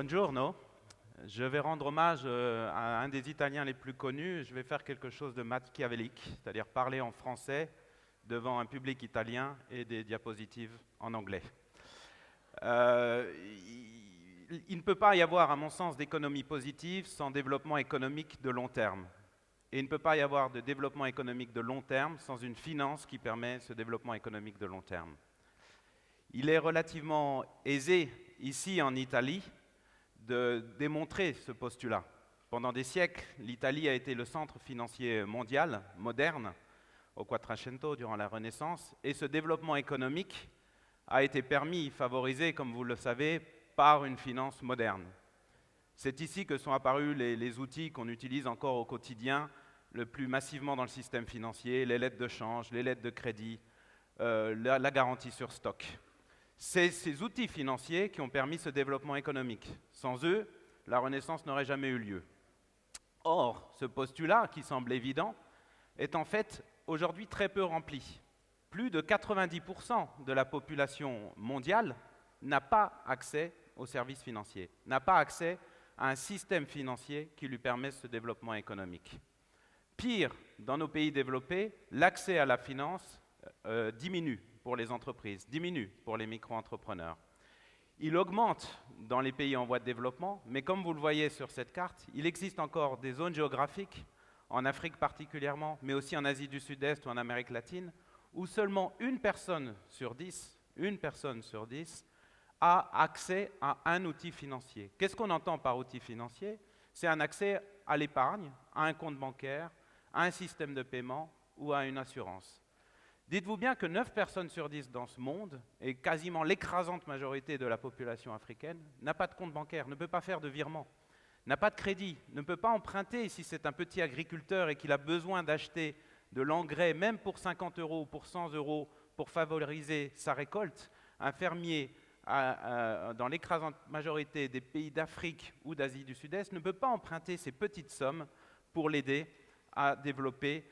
Buongiorno, je vais rendre hommage à un des Italiens les plus connus. Je vais faire quelque chose de machiavélique, c'est-à-dire parler en français devant un public italien et des diapositives en anglais. Il ne peut pas y avoir, à mon sens, d'économie positive sans développement économique de long terme. Et il ne peut pas y avoir de développement économique de long terme sans une finance qui permet ce développement économique de long terme. Il est relativement aisé, ici en Italie, de démontrer ce postulat. Pendant des siècles, l'Italie a été le centre financier mondial, moderne, au Quattrocento, durant la Renaissance, et ce développement économique a été permis, favorisé, comme vous le savez, par une finance moderne. C'est ici que sont apparus les outils qu'on utilise encore au quotidien, le plus massivement dans le système financier, les lettres de change, les lettres de crédit, la garantie sur stock. C'est ces outils financiers qui ont permis ce développement économique. Sans eux, la Renaissance n'aurait jamais eu lieu. Or, ce postulat, qui semble évident, est en fait aujourd'hui très peu rempli. Plus de 90% de la population mondiale n'a pas accès aux services financiers, n'a pas accès à un système financier qui lui permet ce développement économique. Pire, dans nos pays développés, l'accès à la finance diminue pour les entreprises, diminue pour les micro-entrepreneurs. Il augmente dans les pays en voie de développement, mais comme vous le voyez sur cette carte, il existe encore des zones géographiques, en Afrique particulièrement, mais aussi en Asie du Sud-Est ou en Amérique latine, où seulement une personne sur 10 a accès à un outil financier. Qu'est-ce qu'on entend par outil financier? C'est un accès à l'épargne, à un compte bancaire, à un système de paiement ou à une assurance. Dites-vous bien que 9 personnes sur 10 dans ce monde, et quasiment l'écrasante majorité de la population africaine, n'a pas de compte bancaire, ne peut pas faire de virement, n'a pas de crédit, ne peut pas emprunter si c'est un petit agriculteur et qu'il a besoin d'acheter de l'engrais, même pour 50 € ou pour 100 € pour favoriser sa récolte. Un fermier dans l'écrasante majorité des pays d'Afrique ou d'Asie du Sud-Est ne peut pas emprunter ces petites sommes pour l'aider à développer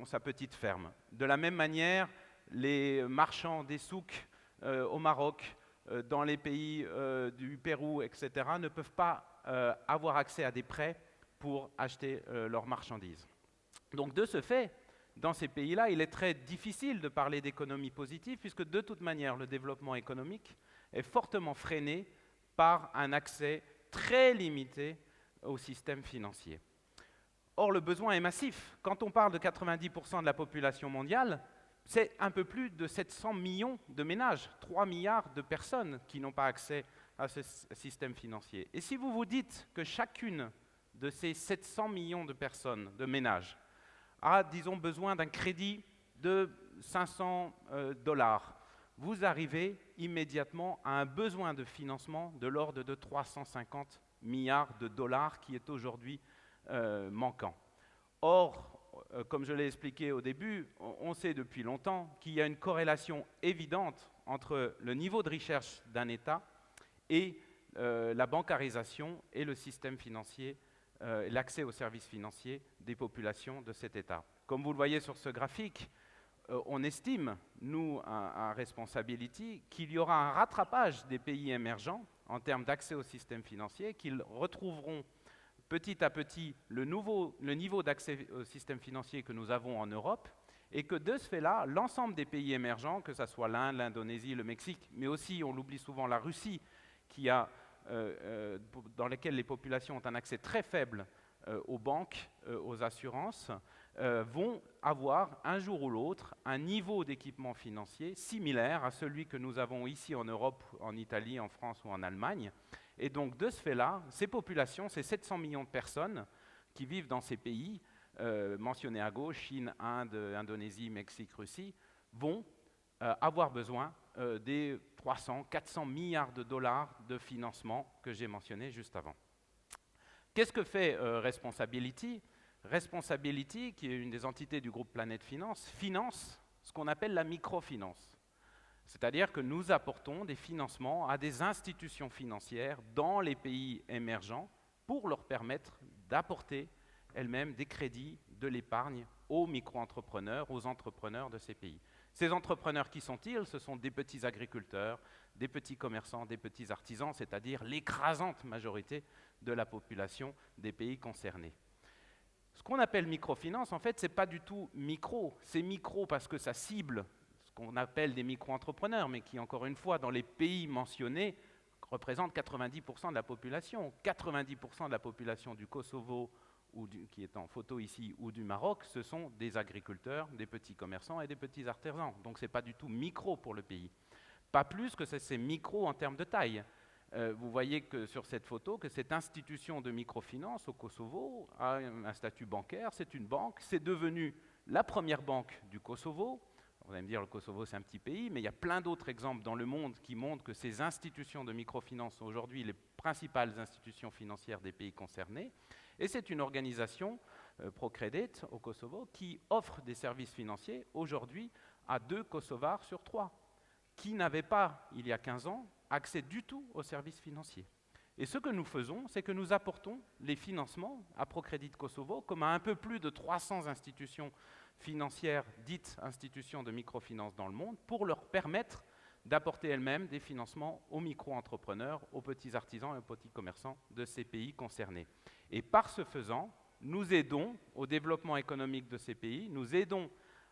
sa petite ferme. De la même manière, les marchands des souks au Maroc, dans les pays du Pérou, etc., ne peuvent pas avoir accès à des prêts pour acheter leurs marchandises. Donc de ce fait, dans ces pays-là, il est très difficile de parler d'économie positive, puisque de toute manière, le développement économique est fortement freiné par un accès très limité au système financier. Or, le besoin est massif. Quand on parle de 90% de la population mondiale, c'est un peu plus de 700 millions de ménages, 3 milliards de personnes qui n'ont pas accès à ce système financier. Et si vous vous dites que chacune de ces 700 millions de personnes, de ménages, a, disons, besoin d'un crédit de 500 $, vous arrivez immédiatement à un besoin de financement de l'ordre de 350 milliards de dollars qui est aujourd'hui manquant. Or, comme je l'ai expliqué au début, on sait depuis longtemps qu'il y a une corrélation évidente entre le niveau de recherche d'un État et la bancarisation et le système financier, l'accès aux services financiers des populations de cet État. Comme vous le voyez sur ce graphique, on estime, nous, à Responsability, qu'il y aura un rattrapage des pays émergents en termes d'accès au système financier, qu'ils retrouveront petit à petit le niveau d'accès au système financier que nous avons en Europe, et que de ce fait-là, l'ensemble des pays émergents, que ce soit l'Inde, l'Indonésie, le Mexique, mais aussi, on l'oublie souvent, la Russie, dans lesquelles les populations ont un accès très faible aux banques, aux assurances, vont avoir un jour ou l'autre un niveau d'équipement financier similaire à celui que nous avons ici en Europe, en Italie, en France ou en Allemagne. Et donc, de ce fait-là, ces populations, ces 700 millions de personnes qui vivent dans ces pays, mentionnés à gauche, Chine, Inde, Indonésie, Mexique, Russie, vont avoir besoin des 300, 400 milliards de dollars de financement que j'ai mentionné juste avant. Qu'est-ce que fait Responsability? Responsability, qui est une des entités du groupe Planète Finance, finance ce qu'on appelle la microfinance. C'est-à-dire que nous apportons des financements à des institutions financières dans les pays émergents pour leur permettre d'apporter elles-mêmes des crédits, de l'épargne aux micro-entrepreneurs, aux entrepreneurs de ces pays. Ces entrepreneurs, qui sont-ils? Ce sont des petits agriculteurs, des petits commerçants, des petits artisans, c'est-à-dire l'écrasante majorité de la population des pays concernés. Ce qu'on appelle microfinance, en fait, ce n'est pas du tout micro. C'est micro parce que ça cible ce qu'on appelle des micro-entrepreneurs, mais qui, encore une fois, dans les pays mentionnés, représentent 90% de la population. 90% de la population du Kosovo, qui est en photo ici, ou du Maroc, ce sont des agriculteurs, des petits commerçants et des petits artisans. Donc ce n'est pas du tout micro pour le pays. Pas plus que c'est micro en termes de taille. Vous voyez que sur cette photo que cette institution de microfinance au Kosovo a un statut bancaire, c'est une banque, c'est devenu la première banque du Kosovo. Vous allez me dire, le Kosovo c'est un petit pays, mais il y a plein d'autres exemples dans le monde qui montrent que ces institutions de microfinance sont aujourd'hui les principales institutions financières des pays concernés. Et c'est une organisation, Procredit, au Kosovo, qui offre des services financiers aujourd'hui à 2 Kosovars sur 3, qui n'avaient pas, il y a 15 ans, accès du tout aux services financiers. Et ce que nous faisons, c'est que nous apportons les financements à Procredit Kosovo, comme à un peu plus de 300 institutions financières, dites institutions de microfinance dans le monde, pour leur permettre d'apporter elles-mêmes des financements aux micro-entrepreneurs, aux petits artisans et aux petits commerçants de ces pays concernés. Et par ce faisant, nous aidons au développement économique de ces pays, nous aidons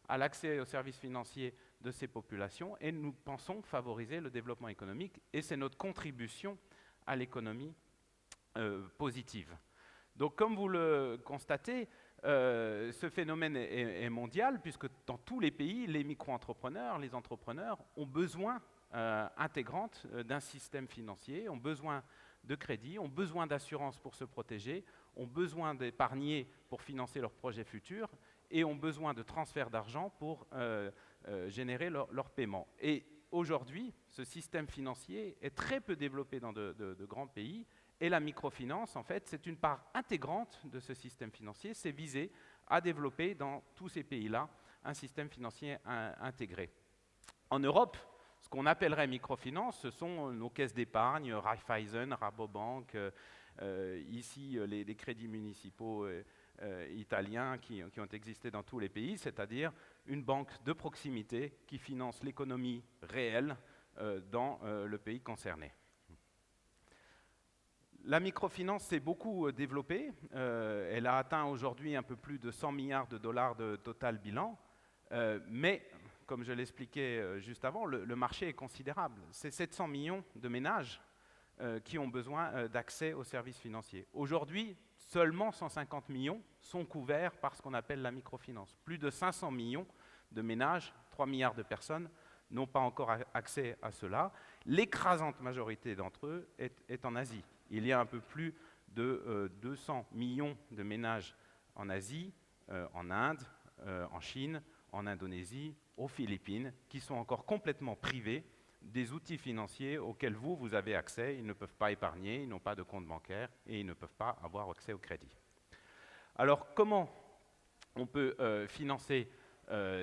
à l'accès aux services financiers de ces populations et nous pensons favoriser le développement économique et c'est notre contribution à l'économie positive. Donc comme vous le constatez, ce phénomène est mondial puisque dans tous les pays, les micro-entrepreneurs, les entrepreneurs ont besoin intégrante d'un système financier, ont besoin de crédit, ont besoin d'assurance pour se protéger, ont besoin d'épargner pour financer leurs projets futurs et ont besoin de transferts d'argent pour générer leur paiement. Et aujourd'hui, ce système financier est très peu développé dans de grands pays et la microfinance, en fait, c'est une part intégrante de ce système financier. C'est visé à développer dans tous ces pays-là un système financier intégré. En Europe, ce qu'on appellerait microfinance, ce sont nos caisses d'épargne, Raiffeisen, Rabobank, ici les crédits municipaux italiens qui ont existé dans tous les pays, c'est-à-dire une banque de proximité qui finance l'économie réelle dans le pays concerné. La microfinance s'est beaucoup développée. Elle a atteint aujourd'hui un peu plus de 100 milliards de dollars de total bilan, mais comme je l'expliquais juste avant, le marché est considérable. C'est 700 millions de ménages qui ont besoin d'accès aux services financiers. Aujourd'hui, seulement 150 millions sont couverts par ce qu'on appelle la microfinance. Plus de 500 millions de ménages, 3 milliards de personnes, n'ont pas encore accès à cela. L'écrasante majorité d'entre eux est en Asie. Il y a un peu plus de 200 millions de ménages en Asie, en Inde, en Chine, en Indonésie, aux Philippines, qui sont encore complètement privés des outils financiers auxquels vous avez accès. Ils ne peuvent pas épargner, ils n'ont pas de compte bancaire et ils ne peuvent pas avoir accès au crédit. Alors, comment on peut financer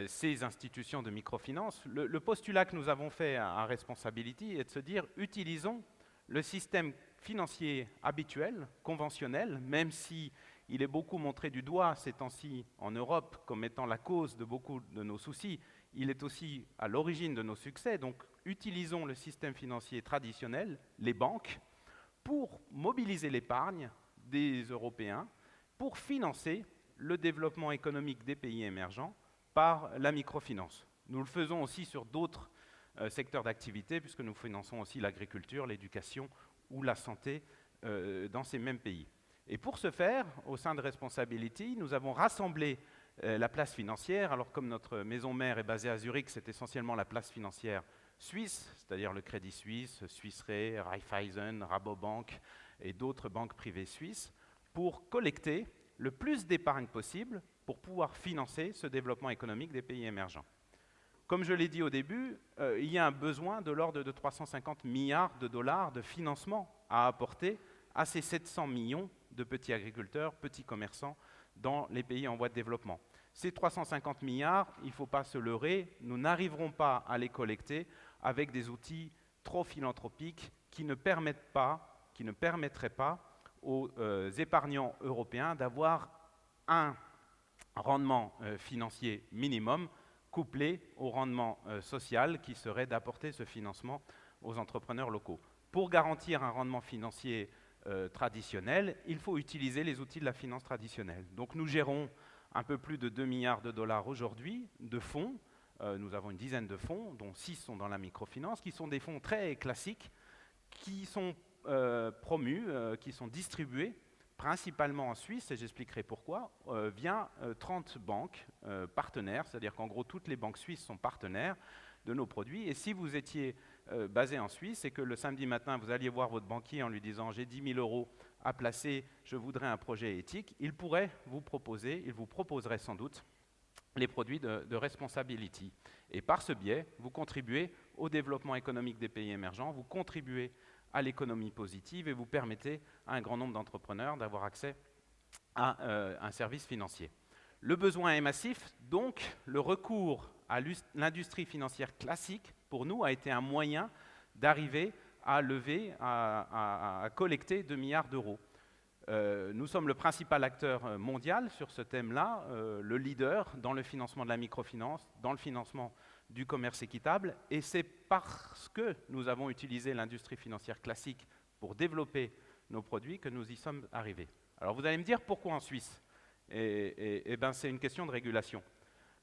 ces institutions de microfinance? Le postulat que nous avons fait à Responsability est de se dire, utilisons le système financier habituel, conventionnel, même si il est beaucoup montré du doigt ces temps-ci en Europe comme étant la cause de beaucoup de nos soucis, il est aussi à l'origine de nos succès. Donc, utilisons le système financier traditionnel, les banques, pour mobiliser l'épargne des Européens, pour financer le développement économique des pays émergents par la microfinance. Nous le faisons aussi sur d'autres secteurs d'activité, puisque nous finançons aussi l'agriculture, l'éducation ou la santé dans ces mêmes pays. Et pour ce faire, au sein de Responsability, nous avons rassemblé la place financière. Alors comme notre maison mère est basée à Zurich, c'est essentiellement la place financière suisse, c'est-à-dire le Crédit Suisse, Swiss Re, Raiffeisen, Rabobank et d'autres banques privées suisses, pour collecter le plus d'épargne possible pour pouvoir financer ce développement économique des pays émergents. Comme je l'ai dit au début, il y a un besoin de l'ordre de 350 milliards de dollars de financement à apporter à ces 700 millions de petits agriculteurs, petits commerçants dans les pays en voie de développement. Ces 350 milliards, il ne faut pas se leurrer, nous n'arriverons pas à les collecter avec des outils trop philanthropiques qui ne permettraient pas aux épargnants européens d'avoir un rendement financier minimum couplé au rendement social qui serait d'apporter ce financement aux entrepreneurs locaux. Pour garantir un rendement financier traditionnel, il faut utiliser les outils de la finance traditionnelle. Donc nous gérons un peu plus de 2 milliards de dollars aujourd'hui de fonds. Nous avons une dizaine de fonds, dont 6 sont dans la microfinance, qui sont des fonds très classiques, qui sont promus, qui sont distribués principalement en Suisse, et j'expliquerai pourquoi, via 30 banques partenaires, c'est-à-dire qu'en gros toutes les banques suisses sont partenaires de nos produits. Et si vous étiez basé en Suisse et que le samedi matin vous alliez voir votre banquier en lui disant j'ai 10 000 euros à placer, je voudrais un projet éthique, il pourrait vous proposer, il vous proposerait sans doute les produits de Responsability. Et par ce biais, vous contribuez au développement économique des pays émergents, vous contribuez à l'économie positive et vous permettez à un grand nombre d'entrepreneurs d'avoir accès à un service financier. Le besoin est massif, donc le recours à l'industrie financière classique, pour nous, a été un moyen d'arriver à lever, à collecter 2 milliards d'euros. Nous sommes le principal acteur mondial sur ce thème-là, le leader dans le financement de la microfinance, dans le financement du commerce équitable, et c'est parce que nous avons utilisé l'industrie financière classique pour développer nos produits que nous y sommes arrivés. Alors vous allez me dire pourquoi en Suisse? Et ben c'est une question de régulation.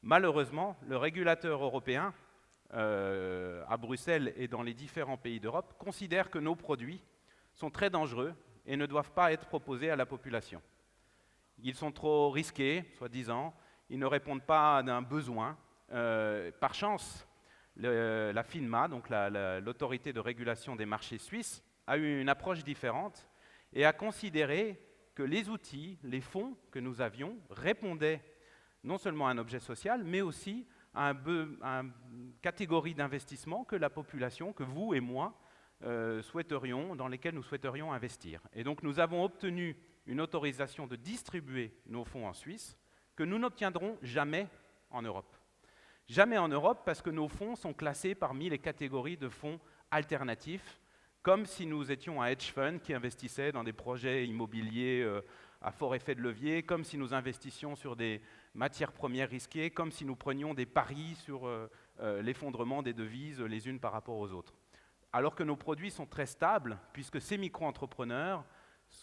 Malheureusement, le régulateur européen, à Bruxelles et dans les différents pays d'Europe, considère que nos produits sont très dangereux et ne doivent pas être proposés à la population. Ils sont trop risqués, soi-disant, ils ne répondent pas à un besoin. Par chance, la FINMA, donc l'autorité de régulation des marchés suisses, a eu une approche différente et a considéré que les outils, les fonds que nous avions répondaient non seulement à un objet social, mais aussi à une catégorie d'investissement que la population, que vous et moi, dans lesquels nous souhaiterions investir. Et donc nous avons obtenu une autorisation de distribuer nos fonds en Suisse que nous n'obtiendrons jamais en Europe. Jamais en Europe parce que nos fonds sont classés parmi les catégories de fonds alternatifs, comme si nous étions un hedge fund qui investissait dans des projets immobiliers à fort effet de levier, comme si nous investissions sur des matières premières risquées, comme si nous prenions des paris sur l'effondrement des devises les unes par rapport aux autres. Alors que nos produits sont très stables, puisque ces micro-entrepreneurs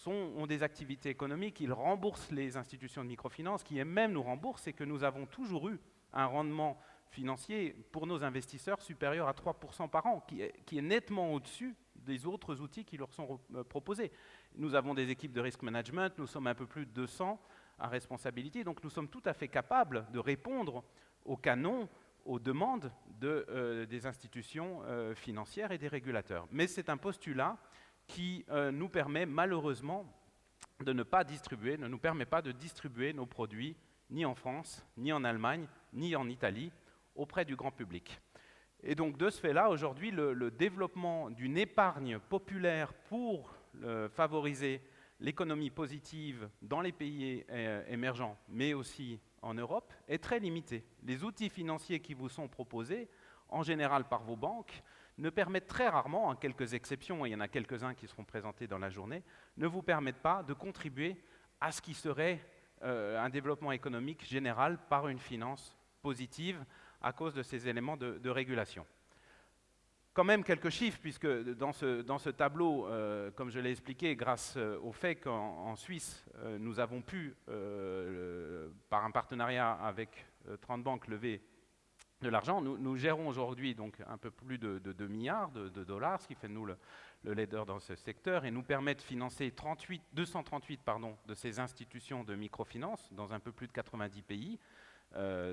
ont des activités économiques, ils remboursent les institutions de microfinance, qui elles-mêmes nous remboursent, et que nous avons toujours eu un rendement financier pour nos investisseurs supérieur à 3% par an, qui est nettement au-dessus des autres outils qui leur sont proposés. Nous avons des équipes de risk management, nous sommes un peu plus de 200 à responsabilité, donc nous sommes tout à fait capables de répondre aux canons, aux demandes des institutions financières et des régulateurs. Mais c'est un postulat qui nous permet malheureusement de ne pas distribuer, ne nous permet pas de distribuer nos produits ni en France, ni en Allemagne, ni en Italie, auprès du grand public. Et donc de ce fait-là, aujourd'hui, le développement d'une épargne populaire pour favoriser l'économie positive dans les pays émergents, mais aussi en Europe, est très limité. Les outils financiers qui vous sont proposés, en général par vos banques, ne permettent très rarement, à quelques exceptions, et il y en a quelques-uns qui seront présentés dans la journée, ne vous permettent pas de contribuer à ce qui serait un développement économique général par une finance positive à cause de ces éléments de régulation. Quand même quelques chiffres, puisque dans ce tableau, comme je l'ai expliqué, grâce au fait qu'en Suisse, nous avons pu, par un partenariat avec 30 banques, lever de l'argent. Nous gérons aujourd'hui donc un peu plus de 2 milliards de dollars, ce qui fait de nous le leader dans ce secteur, et nous permet de financer 238 de ces institutions de microfinance dans un peu plus de 90 pays.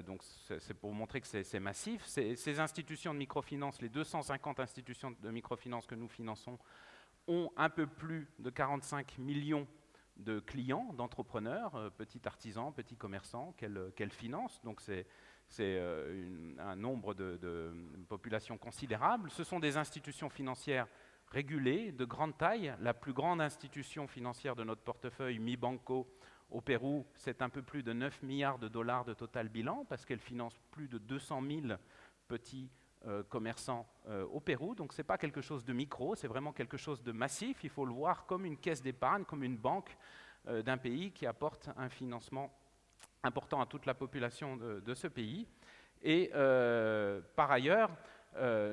Donc c'est pour montrer que c'est massif. Ces institutions de microfinance, les 250 institutions de microfinance que nous finançons, ont un peu plus de 45 millions de clients, d'entrepreneurs, petits artisans, petits commerçants qu'elles financent. Donc c'est un nombre de populations considérable. Ce sont des institutions financières régulées, de grande taille. La plus grande institution financière de notre portefeuille, Mi Banco, au Pérou, c'est un peu plus de 9 milliards de dollars de total bilan, parce qu'elle finance plus de 200 000 petits commerçants au Pérou. Donc ce n'est pas quelque chose de micro, c'est vraiment quelque chose de massif. Il faut le voir comme une caisse d'épargne, comme une banque d'un pays qui apporte un financement important à toute la population de ce pays. Et par ailleurs,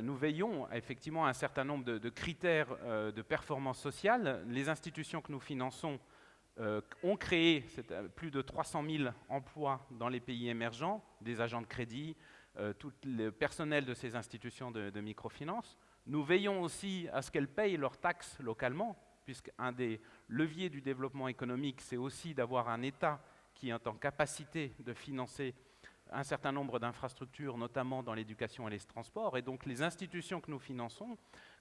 nous veillons effectivement à un certain nombre de critères de performance sociale. Les institutions que nous finançons ont créé plus de 300 000 emplois dans les pays émergents, des agents de crédit, tout le personnel de ces institutions de microfinance. Nous veillons aussi à ce qu'elles payent leurs taxes localement, puisqu'un des leviers du développement économique, c'est aussi d'avoir un État qui est en capacité de financer un certain nombre d'infrastructures, notamment dans l'éducation et les transports. Et donc les institutions que nous finançons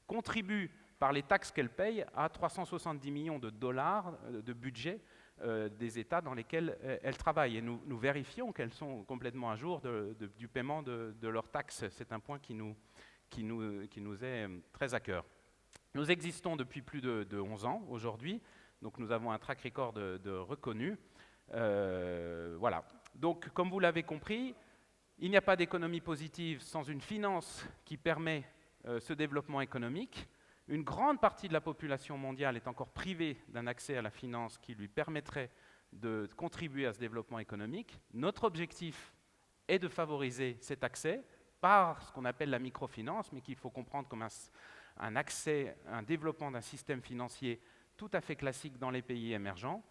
contribuent par les taxes qu'elles payent à 370 millions de dollars de budget des États dans lesquels elles travaillent. Et nous vérifions qu'elles sont complètement à jour du paiement de leurs taxes. C'est un point qui nous est très à cœur. Nous existons depuis plus de 11 ans aujourd'hui, donc nous avons un track record de reconnu. Voilà. Donc, comme vous l'avez compris, il n'y a pas d'économie positive sans une finance qui permet ce développement économique. Une grande partie de la population mondiale est encore privée d'un accès à la finance qui lui permettrait de contribuer à ce développement économique. Notre objectif est de favoriser cet accès par ce qu'on appelle la microfinance, mais qu'il faut comprendre comme un accès, un développement d'un système financier tout à fait classique dans les pays émergents.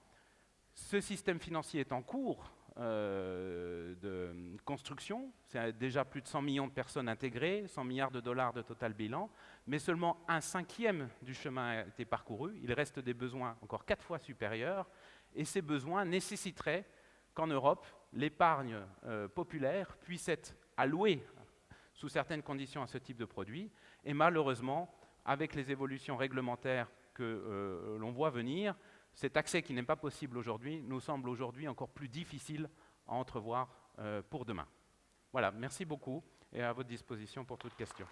Ce système financier est en cours de construction. C'est déjà plus de 100 millions de personnes intégrées, 100 milliards de dollars de total bilan, mais seulement 1/5 du chemin a été parcouru. Il reste des besoins encore 4 fois supérieurs, et ces besoins nécessiteraient qu'en Europe, l'épargne populaire puisse être allouée sous certaines conditions à ce type de produit. Et malheureusement, avec les évolutions réglementaires que l'on voit venir, cet accès qui n'est pas possible aujourd'hui nous semble aujourd'hui encore plus difficile à entrevoir pour demain. Voilà, merci beaucoup et à votre disposition pour toute question.